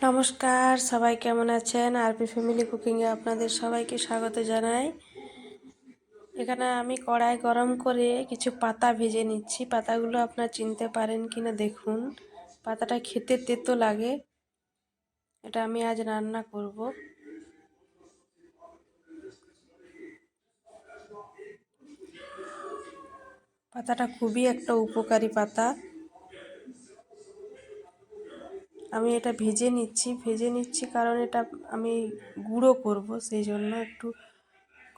নমস্কার, সবাই কেমন আছেন? আরপি ফ্যামিলি কুকিংয়ে আপনাদের সবাইকে স্বাগত জানাই। এখানে আমি কড়াই গরম করে কিছু পাতা ভেজে নিচ্ছি। পাতাগুলো আপনারা চিনতে পারেন কিনা দেখুন। পাতাটা খেতে তেতো লাগে। এটা আমি আজ রান্না করব। পাতাটা খুবই একটা উপকারী পাতা। আমি এটা ভেজে নিচ্ছি কারণ এটা আমি গুঁড়ো করব, সেই জন্য একটু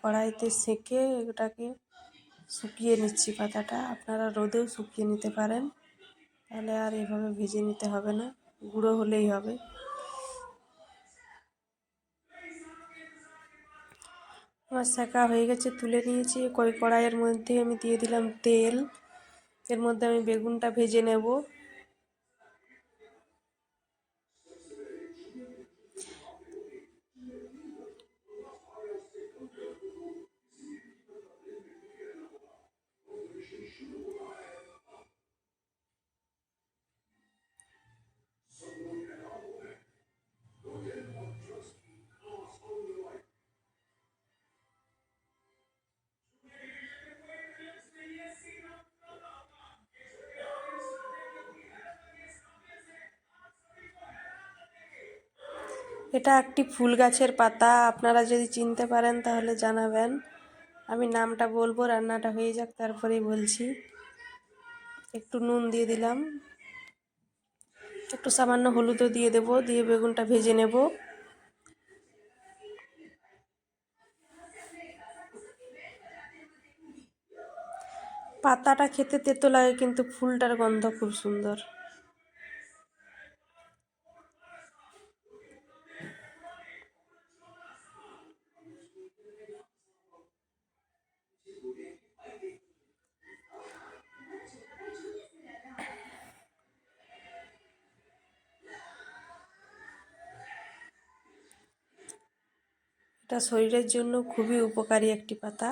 কড়াইতে সেঁকে এটাকে শুকিয়ে নিচ্ছি। পাতাটা আপনারা রোদেও শুকিয়ে নিতে পারেন, তাহলে আর এভাবে ভেজে নিতে হবে না, গুঁড়ো হলেই হবে। আমার সেঁকা হয়ে গেছে, তুলে নিয়েছি। কড়াইয়ের মধ্যে আমি দিয়ে দিলাম তেল। এর মধ্যে আমি বেগুনটা ভেজে নেব। এটা একটি ফুল গাছের পাতা, আপনারা যদি চিনতে পারেন তাহলে জানাবেন। আমি নামটা বলবো, রান্নাটা হয়ে যাক তারপরেই বলছি। একটু নুন দিয়ে দিলাম, একটু সামান্য হলুদও দিয়ে দেব, দিয়ে বেগুনটা ভেজে নেব। পাতাটা খেতে তেতো লাগে কিন্তু ফুলটার গন্ধ খুব সুন্দর। এটা শরীরের জন্য খুবই উপকারী একটি পাতা।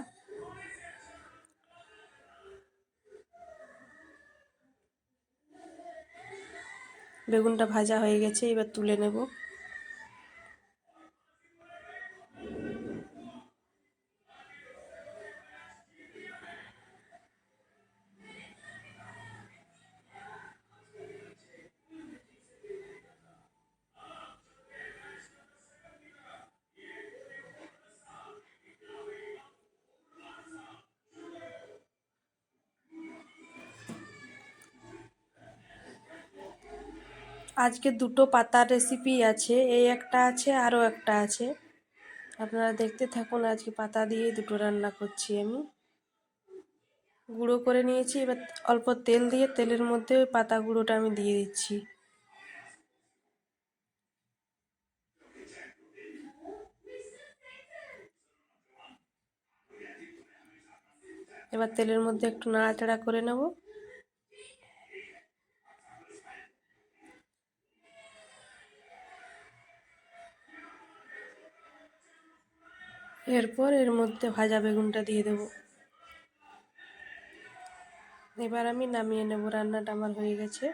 বেগুনটা ভাজা হয়ে গেছে, এবার তুলে নেব। আজকে দুটো পাতার রেসিপি আছে, এই একটা আছে আরও একটা আছে। আপনারা দেখতে থাকুন। আজকে পাতা দিয়ে দুটো রান্না করছি আমি। গুঁড়ো করে নিয়েছি, এবার অল্প তেল দিয়ে তেলের মধ্যে ওই পাতা গুঁড়োটা আমি দিয়ে দিচ্ছি। এবার তেলের মধ্যে একটু নাড়াচাড়া করে নেব। এরপর এর মধ্যে ভাজা বেগুনটা দিয়ে দেব। এবার আমি নামিয়ে নেব। রান্নাটা আমার হয়ে গেছে।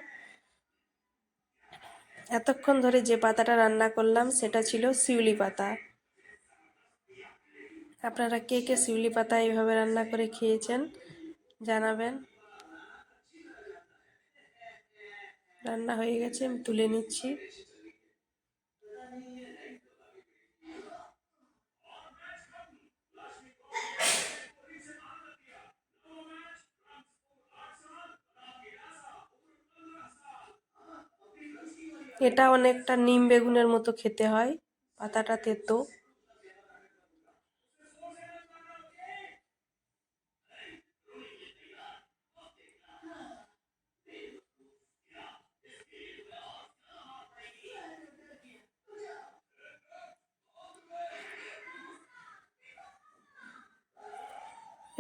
এতক্ষণ ধরে যে পাতাটা রান্না করলাম সেটা ছিল শিউলি পাতা। আপনারা কে কে শিউলি পাতা এইভাবে রান্না করে খেয়েছেন জানাবেন। রান্না হয়ে গেছে, আমি তুলে নিচ্ছি। এটা অনেকটা নিম বেগুনের মতো খেতে হয়, পাতাটা তেতো।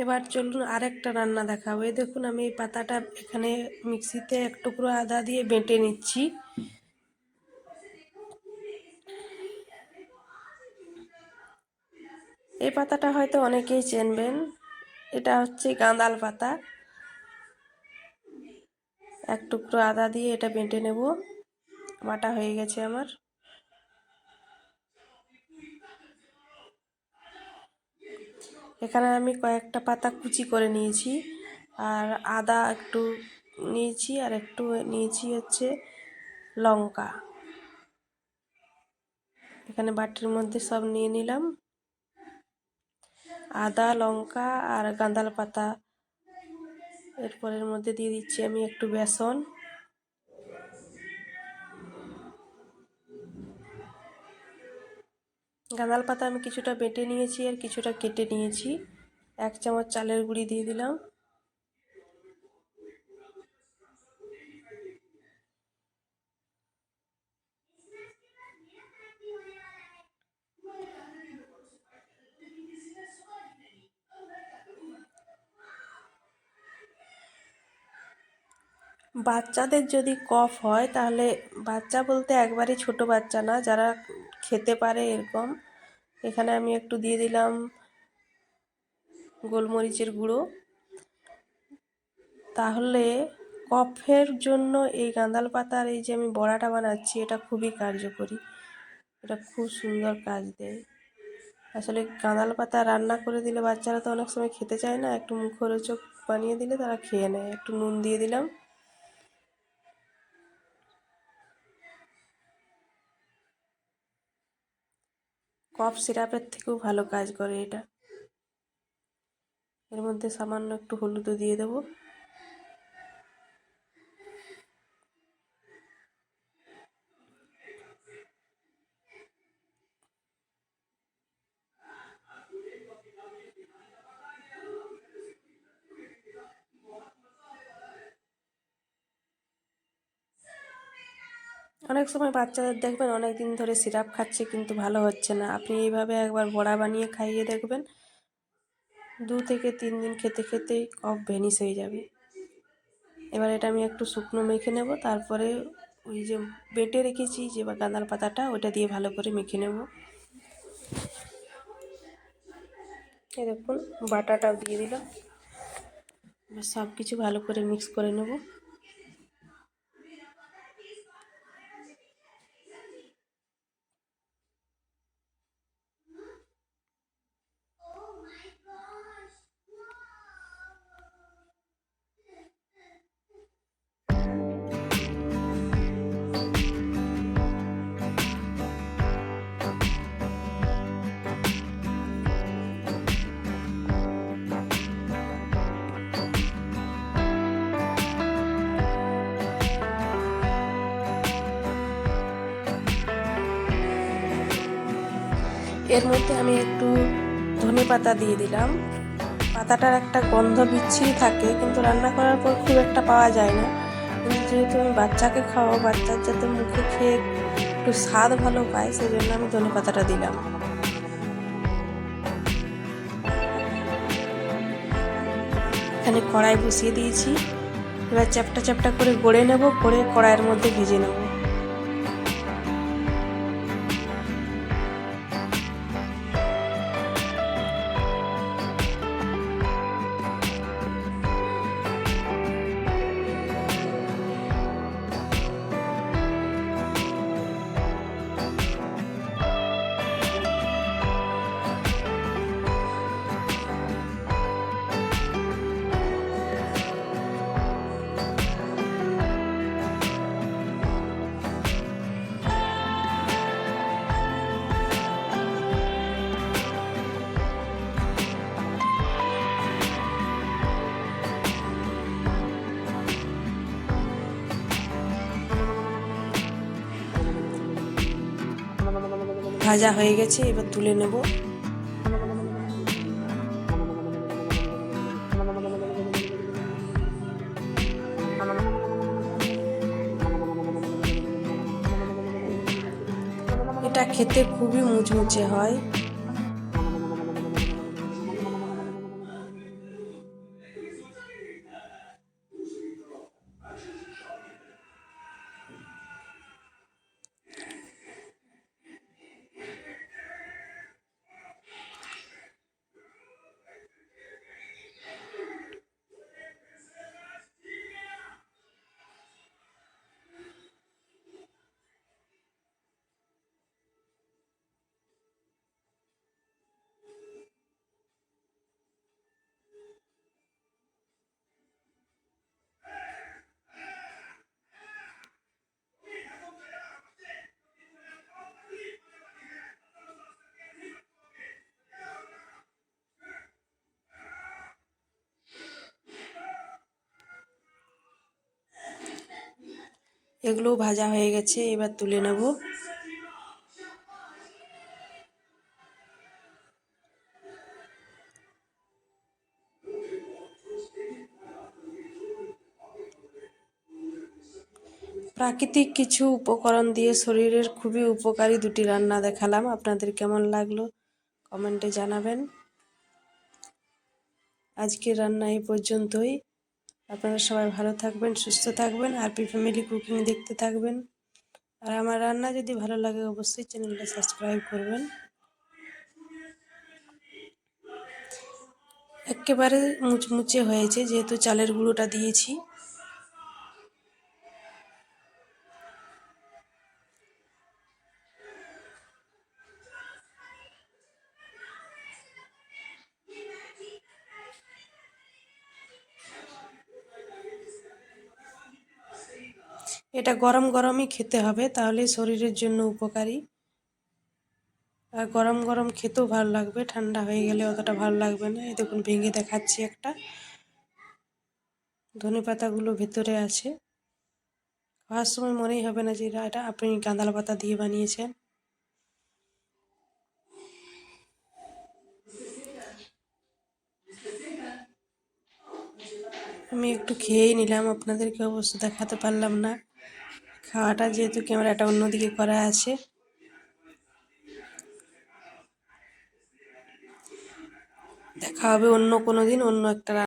এবার চলুন আরেকটা রান্না দেখাবো। এই দেখুন, আমি এই পাতাটা এখানে মিক্সিতে এক টুকরো আদা দিয়ে বেটে নিচ্ছি। এই পাতাটা হয়তো অনেকেই চেনবেন, এটা হচ্ছে গাঁদাল পাতা। এক টুকরো আদা দিয়ে এটা বেটে নেব। বাটা হয়ে গেছে আমার। এখানে আমি কয়েকটা পাতা কুচি করে নিয়েছি, আর আদা একটু নিয়েছি, আর একটু নিয়েছি হচ্ছে লঙ্কা। এখানে বাটির মধ্যে সব নিয়ে নিলাম, আদা, লঙ্কা আর গাঁদাল পাতা। এরপর এর মধ্যে দিয়ে দিচ্ছি আমি একটু বেসন, গাঁদাল পাতা আমি কিছুটা বেটে নিয়েছি আর কিছুটা কেটে নিয়েছি। 1 চামচ চালের গুঁড়ি দিয়ে দিলাম। বাচ্চাদের যদি কফ হয়, তাহলে বাচ্চা বলতে একবারই ছোট বাচ্চা না, যারা খেতে পারে এরকম, এখানে আমি একটু দিয়ে দিলাম গোলমরিচের গুঁড়ো। তাহলে কফের জন্য এই গাঁদাল পাতার এই যে আমি বড়াটা বানাচ্ছি, এটা খুবই কার্যকরী, এটা খুব সুন্দর কাজ দেয়। আসলে গাঁদাল পাতা রান্না করে দিলে বাচ্চারা তো অনেক সময় খেতে চায় না, একটু মুখরোচক বানিয়ে দিলে তারা খেয়ে নেয়। একটু নুন দিয়ে দিলাম। কফ সিরাপের থেকেও ভালো কাজ করে এটা। এর মধ্যে সামান্য একটু হলুদও দিয়ে দেবো। অনেক সময় বাচ্চাদের দেখবেন অনেক দিন ধরে সিরাপ খাচ্ছে কিন্তু ভালো হচ্ছে না, আপনি এইভাবে একবার বড়া বানিয়ে খাইয়ে দেখবেন, 2 থেকে 3 দিন খেতে খেতেই কফ ভ্যানিশ হয়ে যাবে। এবার এটা আমি একটু শুকনো মেখে নেব, তারপরে ওই যে বেটে রেখেছি যে গাঁদাল পাতাটা, ওটা দিয়ে ভালো করে মেখে নেব। এই দেখুন বাটাটাও দিয়ে দিলাম, সব কিছু ভালো করে মিক্স করে নেব। এর মধ্যে আমি একটু ধনেপাতা দিয়ে দিলাম। পাতাটার একটা গন্ধ বিচ্ছিরি থাকে, কিন্তু রান্না করার পর খুব একটা পাওয়া যায় না, কিন্তু যেহেতু আমি বাচ্চাকে খাওয়াবো, বাচ্চার যাতে মুখে খেয়ে একটু স্বাদ ভালো পায়, সেই জন্য আমি ধনেপাতাটা দিলাম। এখানে কড়াই বসিয়ে দিয়েছি, এবার চ্যাপটা চ্যাপটা করে গড়ে নেব, গড়ে কড়াইয়ের মধ্যে ভেজে নেব। ভাজা হয়ে গেছে, এবার তুলে নেব। এটা খেতে খুবই মুচমুচে হয়। এগুলোও ভাজা হয়ে গেছে, এবার তুলে নেব। প্রাকৃতিক কিছু উপকরণ দিয়ে শরীরের খুবই উপকারী দুটি রান্না দেখালাম। আপনাদের কেমন লাগলো কমেন্টে জানাবেন। আজকের রান্না এই পর্যন্তই। আপনারা সবাই ভালো থাকবেন, সুস্থ থাকবেন, আরপি ফ্যামিলি কুকিং দেখতে থাকবেন। আর আমার রান্না যদি ভালো লাগে অবশ্যই চ্যানেলটা সাবস্ক্রাইব করবেন। একেবারে মুচমুচে হয়েছে যেহেতু চালের গুঁড়োটা দিয়েছি। এটা গরম গরমই খেতে হবে, তাহলে শরীরের জন্য উপকারী। আর গরম গরম খেতেও ভালো লাগবে, ঠান্ডা হয়ে গেলে অতটা ভালো লাগবে না। এই দেখুন ভেঙে দেখাচ্ছি একটা। ধনেপাতাগুলো ভেতরে আছে। খাওয়ার সময় মনেই হবে না যে এটা আপনি গাঁদাল পাতা দিয়ে বানিয়েছেন। আমি একটু খেয়েই নিলাম, আপনাদেরকে অবশ্য দেখাতে পারলাম না খাওয়াটা, যেহেতু ক্যামেরাটা অন্যদিকে করা আছে। দেখা হবে অন্য কোনো দিন অন্য একটা